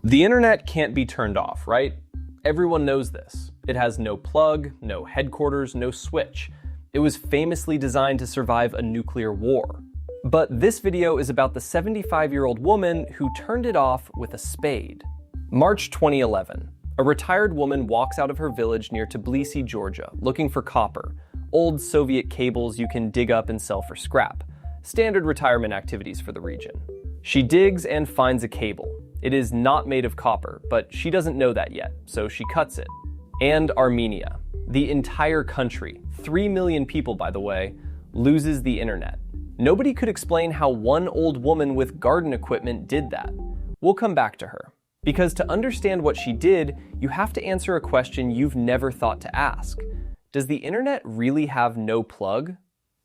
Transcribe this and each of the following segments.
The internet can't be turned off, right? Everyone knows this. It has no plug, no headquarters, no switch. It was famously designed to survive a nuclear war. But this video is about the 75-year-old woman who turned it off with a spade. March 2011. A retired woman walks out of her village near Tbilisi, Georgia, looking for copper, old Soviet cables you can dig up and sell for scrap. Standard retirement activities for the region. She digs and finds a cable. It is not made of copper, but she doesn't know that yet, so she cuts it. And Armenia, the entire country, 3 million people by the way, loses the internet. Nobody could explain how one old woman with garden equipment did that. We'll come back to her. Because to understand what she did, you have to answer a question you've never thought to ask. Does the internet really have no plug?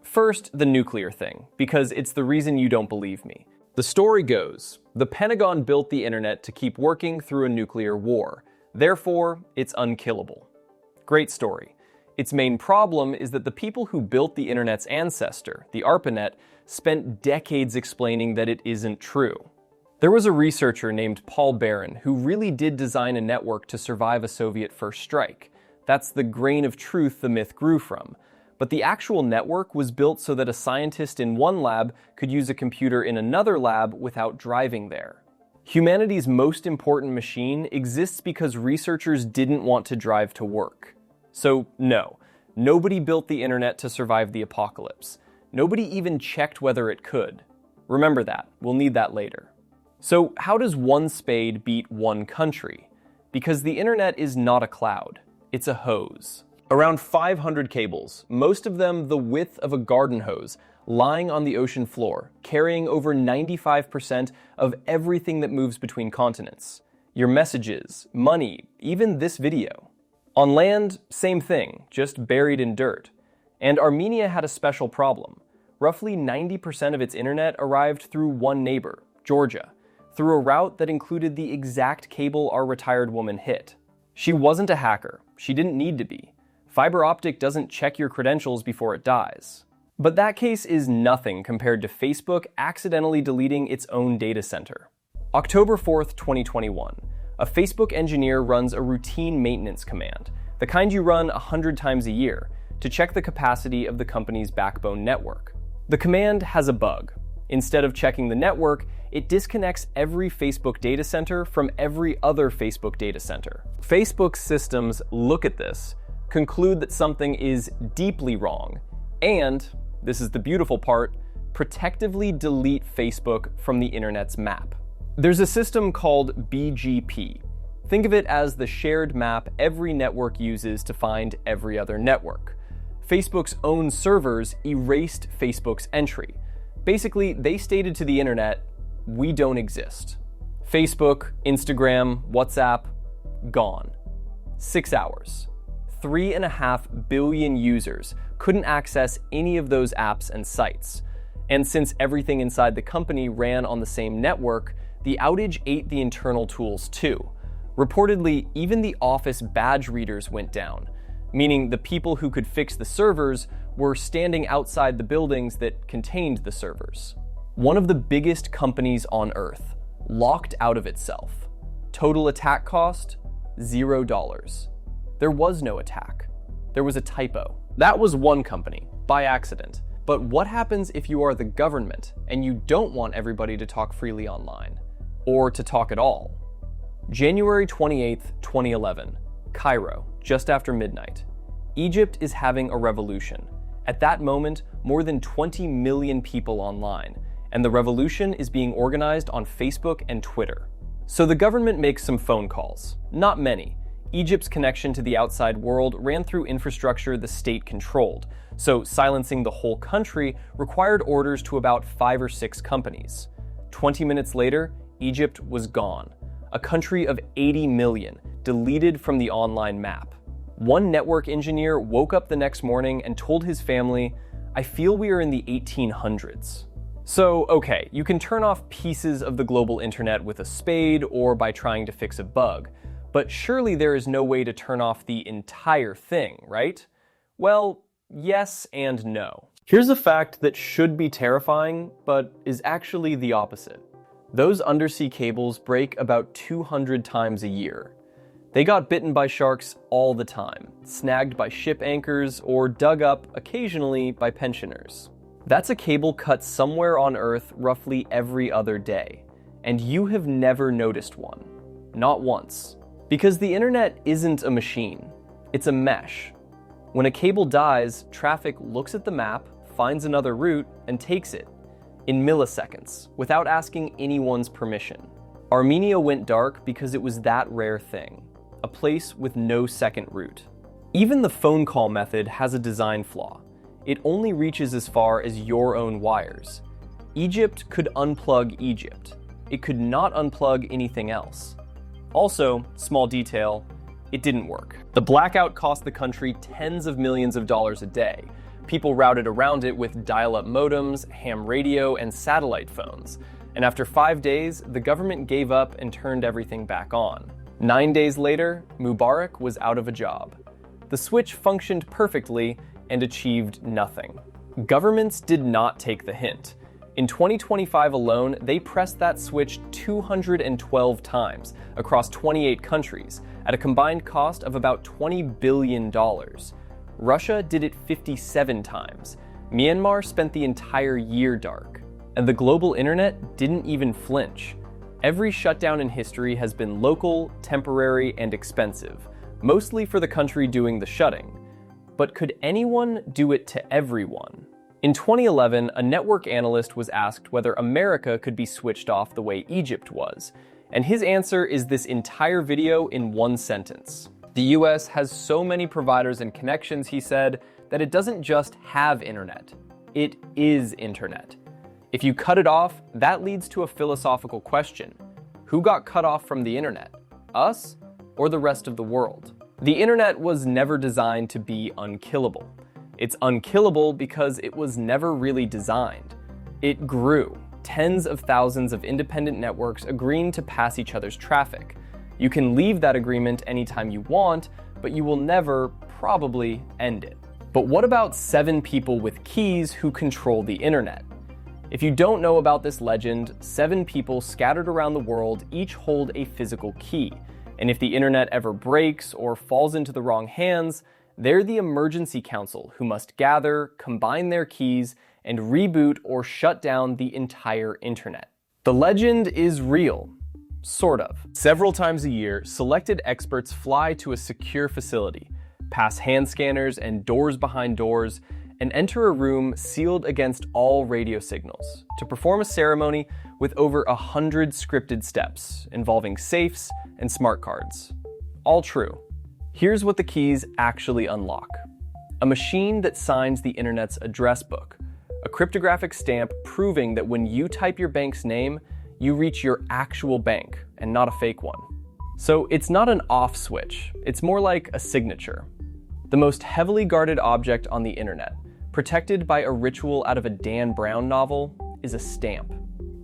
First, the nuclear thing, because it's the reason you don't believe me. The story goes, the Pentagon built the internet to keep working through a nuclear war. Therefore, it's unkillable. Great story. Its main problem is that the people who built the internet's ancestor, the ARPANET, spent decades explaining that it isn't true. There was a researcher named Paul Barron who really did design a network to survive a Soviet first strike. That's the grain of truth the myth grew from. But the actual network was built so that a scientist in one lab could use a computer in another lab without driving there. Humanity's most important machine exists because researchers didn't want to drive to work. So no, nobody built the internet to survive the apocalypse. Nobody even checked whether it could. Remember that, we'll need that later. So how does one spade beat one country? Because the internet is not a cloud, it's a hose. Around 500 cables, most of them the width of a garden hose, lying on the ocean floor, carrying over 95% of everything that moves between continents. Your messages, money, even this video. On land, same thing, just buried in dirt. And Armenia had a special problem. Roughly 90% of its internet arrived through one neighbor, Georgia, through a route that included the exact cable our retired woman hit. She wasn't a hacker. She didn't need to be. Fiber optic doesn't check your credentials before it dies. But that case is nothing compared to Facebook accidentally deleting its own data center. October 4th, 2021. A Facebook engineer runs a routine maintenance command, the kind you run 100 times a year, to check the capacity of the company's backbone network. The command has a bug. Instead of checking the network, it disconnects every Facebook data center from every other Facebook data center. Facebook's systems look at this, conclude that something is deeply wrong, and, this is the beautiful part, protectively delete Facebook from the internet's map. There's a system called BGP. Think of it as the shared map every network uses to find every other network. Facebook's own servers erased Facebook's entry. Basically, they stated to the internet, we don't exist. Facebook, Instagram, WhatsApp, gone. 6 hours. 3.5 billion users couldn't access any of those apps and sites. And since everything inside the company ran on the same network, the outage ate the internal tools too. Reportedly, even the Office badge readers went down, meaning the people who could fix the servers were standing outside the buildings that contained the servers. One of the biggest companies on Earth, locked out of itself. Total attack cost, $0. There was no attack. There was a typo. That was one company, by accident. But what happens if you are the government and you don't want everybody to talk freely online? Or to talk at all? January 28th, 2011, Cairo, just after midnight. Egypt is having a revolution. At that moment, more than 20 million people online, and the revolution is being organized on Facebook and Twitter. So the government makes some phone calls. Not many. Egypt's connection to the outside world ran through infrastructure the state controlled, so silencing the whole country required orders to about 5 or 6 companies. 20 minutes later, Egypt was gone. A country of 80 million, deleted from the online map. One network engineer woke up the next morning and told his family, I feel we are in the 1800s. So, okay, you can turn off pieces of the global internet with a spade or by trying to fix a bug. But surely there is no way to turn off the entire thing, right? Well, yes and no. Here's a fact that should be terrifying, but is actually the opposite. Those undersea cables break about 200 times a year. They got bitten by sharks all the time, snagged by ship anchors, or dug up occasionally by pensioners. That's a cable cut somewhere on Earth roughly every other day, and you have never noticed one. Not once. Because the internet isn't a machine, it's a mesh. When a cable dies, traffic looks at the map, finds another route, and takes it, in milliseconds, without asking anyone's permission. Armenia went dark because it was that rare thing, a place with no second route. Even the phone call method has a design flaw. It only reaches as far as your own wires. Egypt could unplug Egypt. It could not unplug anything else. Also, small detail, it didn't work. The blackout cost the country tens of millions of dollars a day. People routed around it with dial-up modems, ham radio, and satellite phones. And after 5 days, the government gave up and turned everything back on. 9 days later, Mubarak was out of a job. The switch functioned perfectly and achieved nothing. Governments did not take the hint. In 2025 alone, they pressed that switch 212 times across 28 countries at a combined cost of about $20 billion. Russia did it 57 times. Myanmar spent the entire year dark. And the global internet didn't even flinch. Every shutdown in history has been local, temporary, and expensive, mostly for the country doing the shutting. But could anyone do it to everyone? In 2011, a network analyst was asked whether America could be switched off the way Egypt was, and his answer is this entire video in one sentence. The US has so many providers and connections, he said, that it doesn't just have internet. It is internet. If you cut it off, that leads to a philosophical question. Who got cut off from the internet? Us or the rest of the world? The internet was never designed to be unkillable. It's unkillable because it was never really designed. It grew, tens of thousands of independent networks agreeing to pass each other's traffic. You can leave that agreement anytime you want, but you will never, probably, end it. But what about 7 people with keys who control the internet? If you don't know about this legend, 7 people scattered around the world each hold a physical key. And if the internet ever breaks or falls into the wrong hands, they're the emergency council who must gather, combine their keys, and reboot or shut down the entire internet. The legend is real. Sort of. Several times a year, selected experts fly to a secure facility, pass hand scanners and doors behind doors, and enter a room sealed against all radio signals to perform a ceremony with over 100 scripted steps involving safes and smart cards. All true. Here's what the keys actually unlock. A machine that signs the internet's address book, a cryptographic stamp proving that when you type your bank's name, you reach your actual bank and not a fake one. So it's not an off switch, it's more like a signature. The most heavily guarded object on the internet, protected by a ritual out of a Dan Brown novel, is a stamp.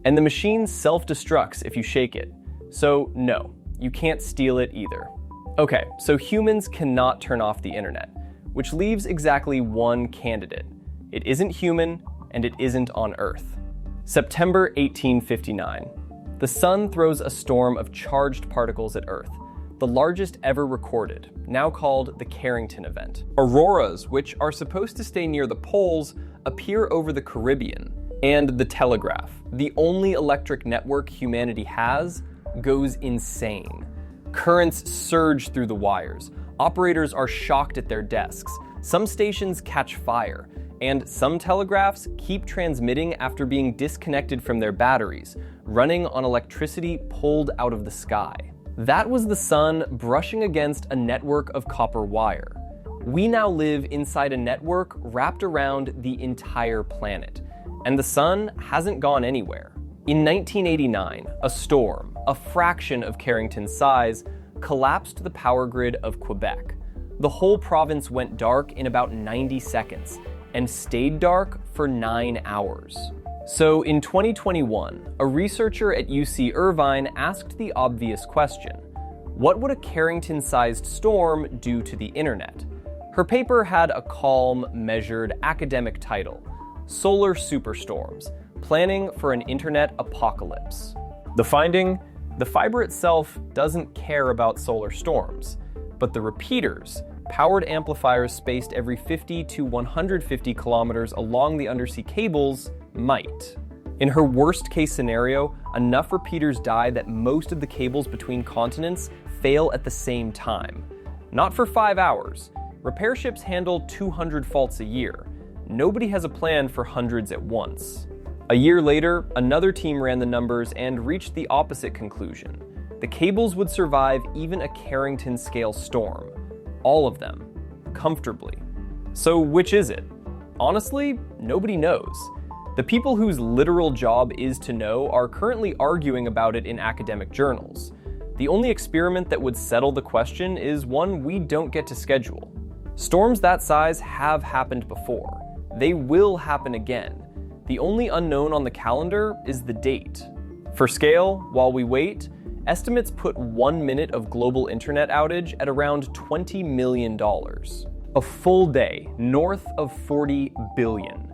And the machine self-destructs if you shake it. So no, you can't steal it either. Okay, so humans cannot turn off the internet, which leaves exactly one candidate. It isn't human, and it isn't on Earth. September 1859. The sun throws a storm of charged particles at Earth, the largest ever recorded, now called the Carrington event. Auroras, which are supposed to stay near the poles, appear over the Caribbean. And the telegraph, the only electric network humanity has, goes insane. Currents surge through the wires. Operators are shocked at their desks. Some stations catch fire. And some telegraphs keep transmitting after being disconnected from their batteries, running on electricity pulled out of the sky. That was the sun brushing against a network of copper wire. We now live inside a network wrapped around the entire planet, and the sun hasn't gone anywhere. In 1989, a storm, a fraction of Carrington's size, collapsed the power grid of Quebec. The whole province went dark in about 90 seconds, and stayed dark for 9 hours. So in 2021, a researcher at UC Irvine asked the obvious question: what would a Carrington-sized storm do to the internet? Her paper had a calm, measured academic title: Solar Superstorms, Planning for an Internet Apocalypse. The finding? The fiber itself doesn't care about solar storms, but the repeaters, powered amplifiers spaced every 50 to 150 kilometers along the undersea cables, might. In her worst-case scenario, enough repeaters die that most of the cables between continents fail at the same time. Not for 5 hours. Repair ships handle 200 faults a year. Nobody has a plan for hundreds at once. A year later, another team ran the numbers and reached the opposite conclusion. The cables would survive even a Carrington-scale storm. All of them. Comfortably. So which is it? Honestly, nobody knows. The people whose literal job is to know are currently arguing about it in academic journals. The only experiment that would settle the question is one we don't get to schedule. Storms that size have happened before. They will happen again. The only unknown on the calendar is the date. For scale, while we wait, estimates put 1 minute of global internet outage at around $20 million. A full day, north of 40 billion.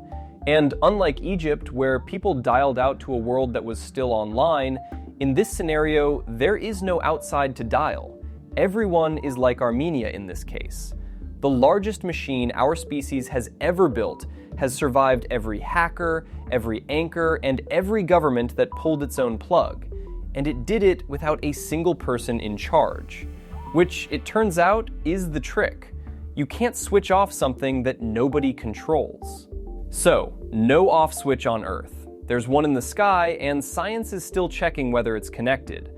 And unlike Egypt, where people dialed out to a world that was still online, in this scenario, there is no outside to dial. Everyone is like Armenia in this case. The largest machine our species has ever built has survived every hacker, every anchor, and every government that pulled its own plug. And it did it without a single person in charge. Which, it turns out, is the trick. You can't switch off something that nobody controls. So, no off switch on Earth. There's one in the sky, and science is still checking whether it's connected.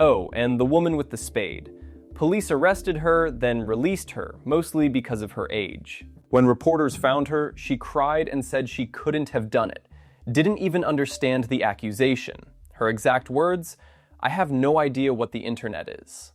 Oh, and the woman with the spade. Police arrested her, then released her, mostly because of her age. When reporters found her, she cried and said she couldn't have done it. Didn't even understand the accusation. Her exact words, "I have no idea what the internet is."